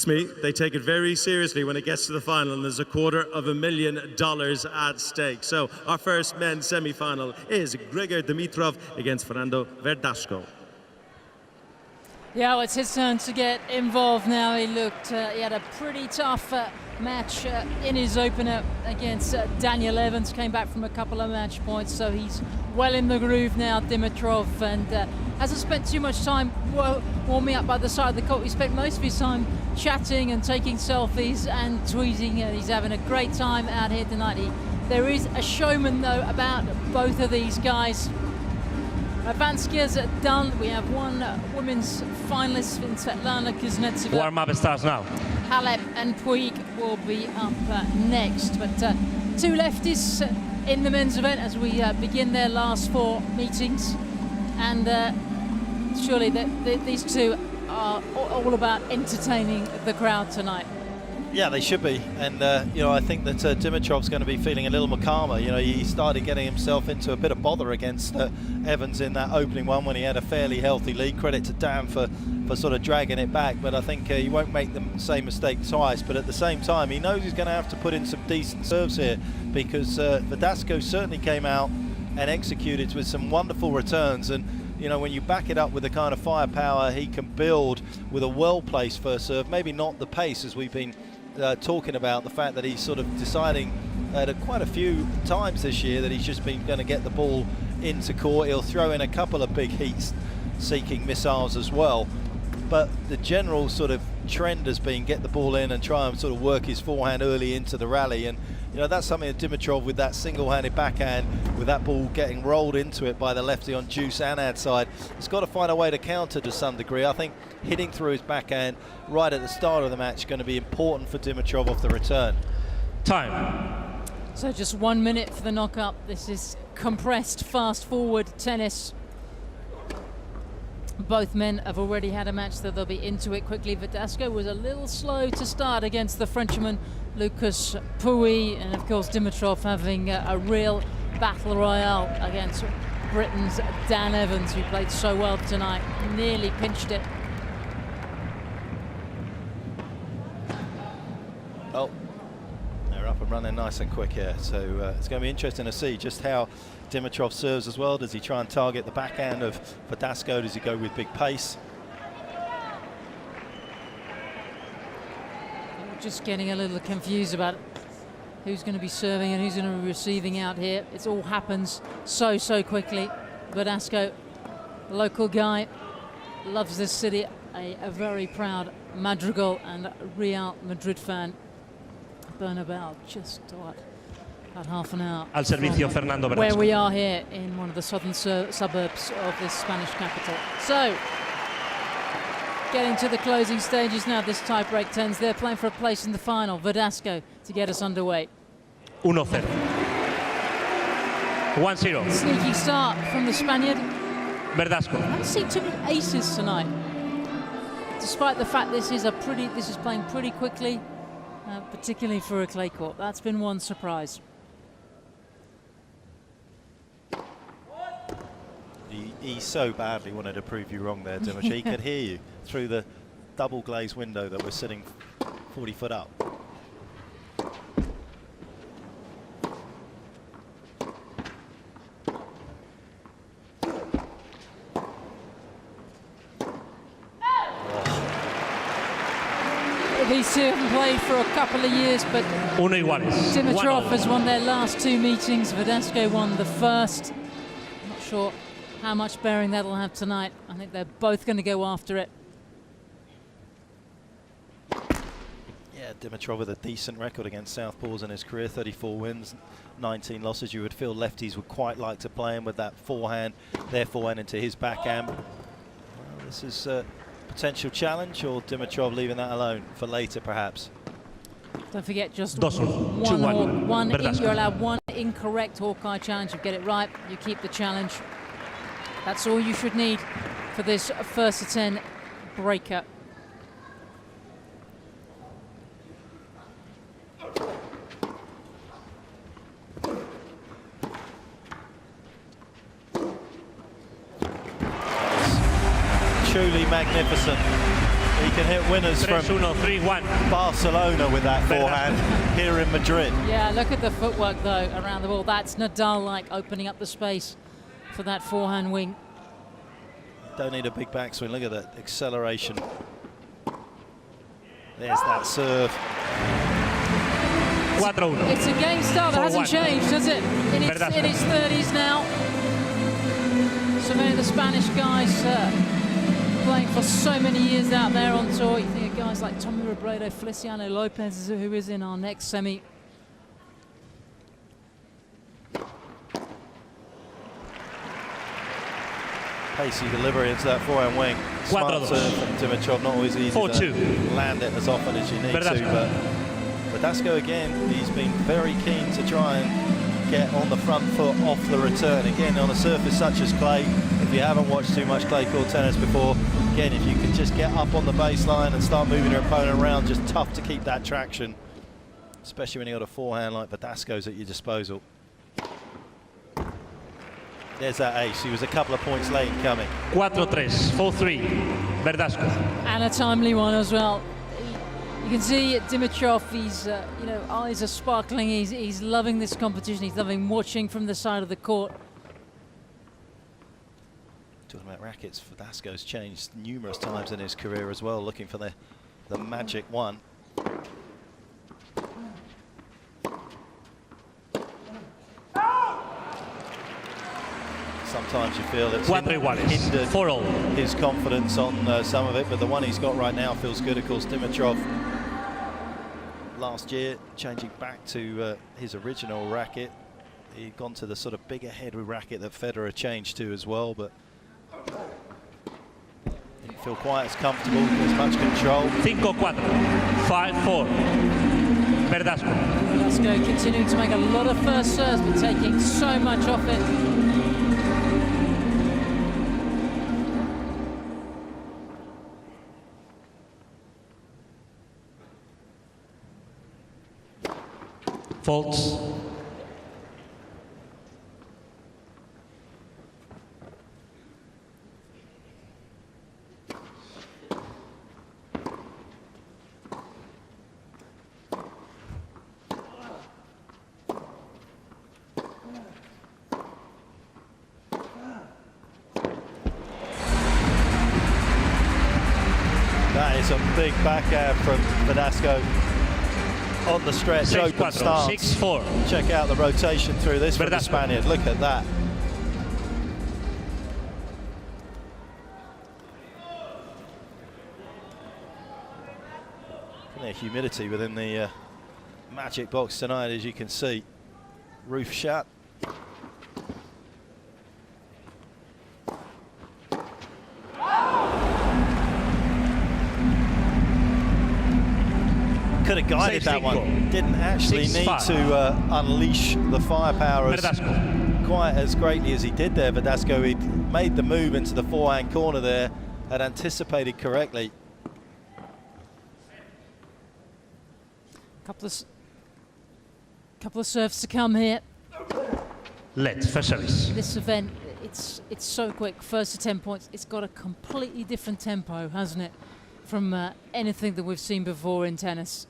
me, they take it very seriously when it gets to the final, and there's $250,000 at stake. So our first men's semi-final is Grigor Dimitrov against Fernando Verdasco. Yeah, well, it's his turn to get involved now. He had a pretty tough match in his opener against Daniel Evans. Came back from a couple of match points, so he's well in the groove now, Dimitrov, and hasn't spent too much time warming up by the side of the court. He spent most of his time chatting and taking selfies and tweeting, and he's having a great time out here tonight. There is a showman, though, about both of these guys. Advanskia's done. We have one women's finalist in Svetlana Kuznetsova. Warm-up starts now. Halep and Puig will be up next. But two lefties in the men's event as we begin their last four meetings. And surely these two are all about entertaining the crowd tonight. Yeah, they should be, and I think that Dimitrov's going to be feeling a little more calmer. He started getting himself into a bit of bother against Evans in that opening one when he had a fairly healthy lead. Credit to Dan for sort of dragging it back, but I think he won't make the same mistake twice. But at the same time, he knows he's going to have to put in some decent serves here, because Verdasco certainly came out and executed with some wonderful returns. And when you back it up with the kind of firepower he can build with a well-placed first serve, maybe not the pace as we've been talking about, the fact that he's sort of deciding quite a few times this year that he's just been going to get the ball into court. He'll throw in a couple of big heat-seeking missiles as well, but the general sort of trend has been get the ball in and try and sort of work his forehand early into the rally. And that's something that Dimitrov, with that single-handed backhand, with that ball getting rolled into it by the lefty on juice and ad side, has got to find a way to counter to some degree. I think hitting through his backhand right at the start of the match is going to be important for Dimitrov off the return. Time. So just 1 minute for the knock-up. This is compressed, fast-forward tennis. Both men have already had a match, so they'll be into it quickly. Verdasco was a little slow to start against the Frenchman Lucas Pouille, and of course Dimitrov having a real battle royale against Britain's Dan Evans, who played so well tonight, nearly pinched it. Oh, they're up and running nice and quick here, so it's going to be interesting to see just how Dimitrov serves as well. Does he try and target the backhand of Verdasco? Does he go with big pace? Just getting a little confused about who's going to be serving and who's going to be receiving out here. It all happens so quickly. Verdasco, local guy, loves this city, a very proud Madrigal and Real Madrid fan. Bernabeu, just about half an hour Al servicio Fernando Verdasco. Where we are here in one of the southern suburbs of this Spanish capital. So, getting to the closing stages now, this tie-break tens. They're playing for a place in the final. Verdasco to get us underway. 1-0. 1-0. Sneaky start from the Spaniard. Verdasco. I haven't seen too many aces tonight, despite the fact this is playing pretty quickly, particularly for a clay court. That's been one surprise. He so badly wanted to prove you wrong there, Dimitri. He could hear you through the double glazed window that was sitting 40 foot up. These two haven't played for a couple of years, but Dimitrov has won their last two meetings. Verdasco won the first. I'm not sure how much bearing that'll have tonight. I think they're both going to go after it. Yeah, Dimitrov with a decent record against southpaws in his career, 34 wins, 19 losses. You would feel lefties would quite like to play him with that forehand, their forehand into his backhand. Well, this is a potential challenge, or Dimitrov leaving that alone for later, perhaps. Don't forget, just you're allowed one incorrect Hawkeye challenge. You get it right, you keep the challenge. That's all you should need for this first to 10 breaker. Truly magnificent. He can hit winners from 3-1, 3-1. Barcelona with that forehand here in Madrid. Yeah, look at the footwork though around the ball. That's Nadal-like, opening up the space for that forehand wing. Don't need a big backswing. Look at that acceleration. There's that serve. 4-1. It's a game style that hasn't changed, has it? In its 30s now. So many of the Spanish guys playing for so many years out there on tour. You think of guys like Tommy Robredo, Feliciano Lopez, who is in our next semi. Pacey delivery into that forehand wing. Smart serve from Dimitrov, not always easy to land it as often as you need to. But Verdasco again, he's been very keen to try and get on the front foot off the return. Again, on a surface such as clay, if you haven't watched too much clay court tennis before, again, if you can just get up on the baseline and start moving your opponent around, just tough to keep that traction, especially when you've got a forehand like Verdasco's at your disposal. There's that ace. He was a couple of points late coming. 4-3, 4-3, Verdasco. And a timely one as well. You can see Dimitrov, he's, you know, eyes are sparkling. He's loving this competition. He's loving watching from the side of the court. Talking about rackets, Verdasco's changed numerous times in his career as well, looking for the magic one. Sometimes you feel it's hindered his confidence on some of it, but the one he's got right now feels good. Of course, Dimitrov last year changing back to his original racket. He'd gone to the sort of bigger head racket that Federer changed to as well, but didn't feel quite as comfortable, as much control. 5-4, 5-4, Verdasco. Verdasco continuing to make a lot of first serves, but taking so much off it. Faults. That is a big backhand from Verdasco. On the stretch, open stance. 6-4. Check out the rotation through this from the Spaniard. Look at that. Plenty of humidity within the magic box tonight, as you can see. Roof shut. Could have guided that one. Didn't actually need to unleash the firepower quite as greatly as he did there. Verdasco, he made the move into the forehand corner there, had anticipated correctly. Couple of serves to come here. First service. This event, it's so quick. First to 10 points. It's got a completely different tempo, hasn't it, from anything that we've seen before in tennis.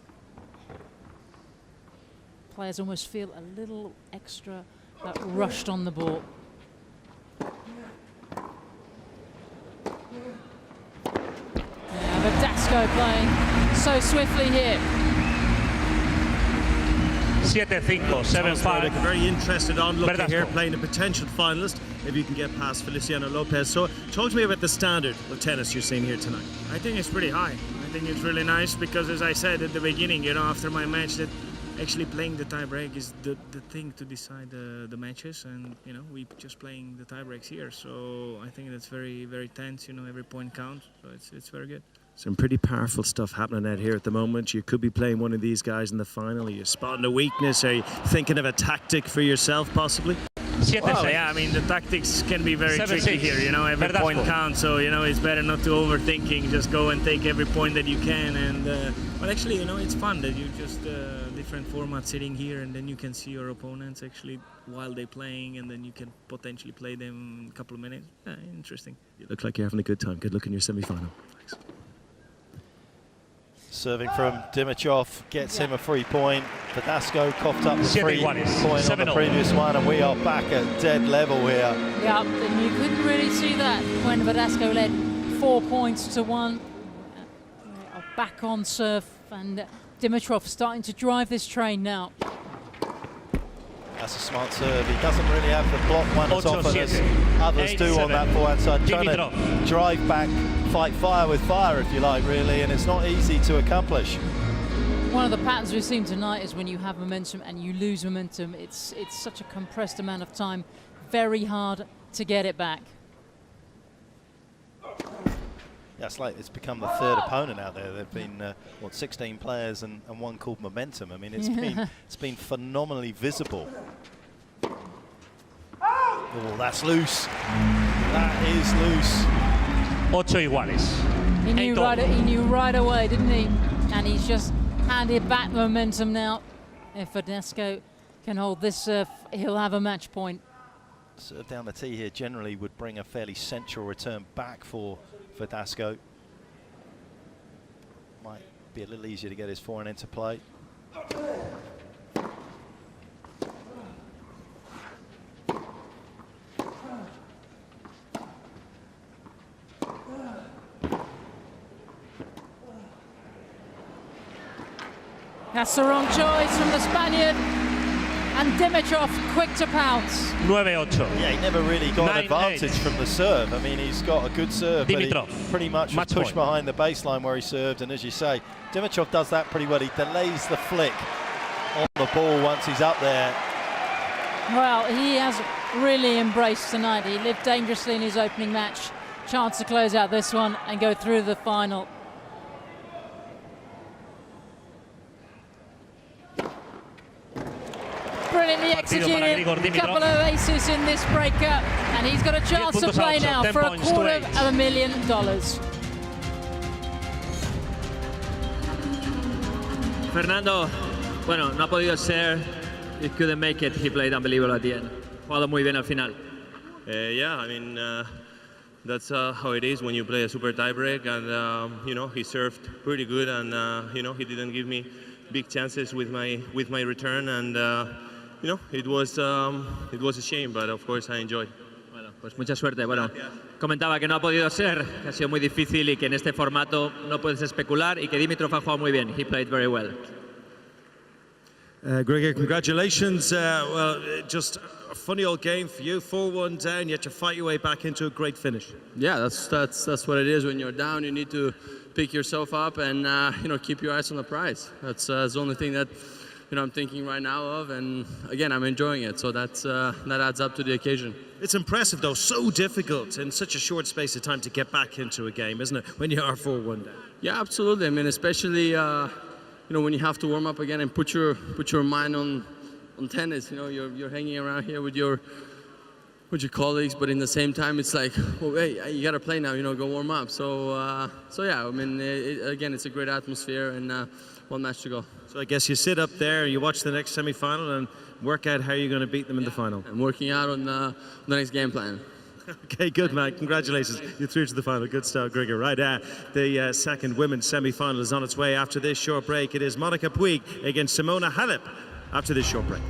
Players almost feel a little extra rushed on the ball. Yeah, Verdasco playing so swiftly here. 7-5, 7-5. Very interested onlooker here, playing a potential finalist, if you can get past Feliciano Lopez. So talk to me about the standard of tennis you're seeing here tonight. I think it's pretty high. I think it's really nice because, as I said at the beginning, you know, after my match, that actually playing the tie break is the thing to decide the matches, and you know, we just playing the tie breaks here. So I think that's very, very tense. You know, every point counts. So it's very good. Some pretty powerful stuff happening out here at the moment. You could be playing one of these guys in the final. Are you spotting a weakness? Are you thinking of a tactic for yourself, possibly? Well, yeah, I mean, the tactics can be very tricky here. You know, every point counts. So, you know, it's better not to overthinking. Just go and take every point that you can. And but actually, you know, it's fun that you just different formats sitting here, and then you can see your opponents actually while they're playing, and then you can potentially play them in a couple of minutes. Interesting. You look like you're having a good time. Good luck in your semi-final. Thanks. Serving from Dimitrov gets him a 3 point. Verdasco coughed up the 3 point on the previous one, and we are back at dead level here. Yeah, and you couldn't really see that when Verdasco led 4 points to 1. Back on serve, and Dimitrov starting to drive this train now. That's a smart serve. He doesn't really have the block one as often as others do on that forehand side. Trying to drive back, fight fire with fire, if you like, really, and it's not easy to accomplish. One of the patterns we've seen tonight is when you have momentum and you lose momentum, it's such a compressed amount of time, very hard to get it back. Yeah, it's become the third opponent out there. There've been 16 players and one called Momentum. I mean, it's been phenomenally visible. Oh, that's loose. That is loose. 8 iguales. He knew right away, didn't he? And he's just handed back momentum now. If Verdasco can hold this serve, he'll have a match point. Serve down the tee here generally would bring a fairly central return back for Verdasco. Might be a little easier to get his forehand into play. That's the wrong choice from the Spaniard. And Dimitrov quick to pounce. 9-8. Yeah, he never really got an advantage from the serve. I mean, he's got a good serve, Dimitrov, but he pretty much was pushed behind the baseline where he served. And as you say, Dimitrov does that pretty well. He delays the flick on the ball once he's up there. Well, he has really embraced tonight. He lived dangerously in his opening match. Chance to close out this one and go through the final. Brilliantly executed, a couple of aces in this breakup, and he's got a chance to play now for $250,000. Fernando, bueno, no ha podido ser. He couldn't make it. He played unbelievable at the end. Jugado muy bien al final. Yeah, I mean, that's how it is when you play a super tiebreak, and you know, he served pretty good, and you know, he didn't give me big chances with my return, and you know, it was a shame, but of course I enjoyed. Bueno, pues mucha suerte. Bueno, comentaba que no ha podido ser, que ha sido muy difícil y que en este formato no puedes especular, y que Dimitrov ha jugado muy bien. He played very well. Grigor, congratulations. Well, just a funny old game for you. 4-1 down, yet you fight your way back into a great finish. Yeah, that's what it is. When you're down, you need to pick yourself up and you know, keep your eyes on the prize. That's the only thing that, you know, I'm thinking right now of, and again, I'm enjoying it. So that adds up to the occasion. It's impressive, though. So difficult in such a short space of time to get back into a game, isn't it? When you are 4-1 down. Yeah, absolutely. I mean, especially you know, when you have to warm up again and put your mind on tennis. You know, you're hanging around here with your colleagues, but in the same time, it's like, well, hey, you got to play now. You know, go warm up. So yeah, I mean, again, it's a great atmosphere, and one match to go. So I guess you sit up there, you watch the next semi-final, and work out how you're going to beat them in the final. I'm working out on the next game plan. Okay, good, man. Congratulations. You're through to the final. Good start, Grigor. Right, the second women's semi-final is on its way after this short break. It is Monica Puig against Simona Halep after this short break.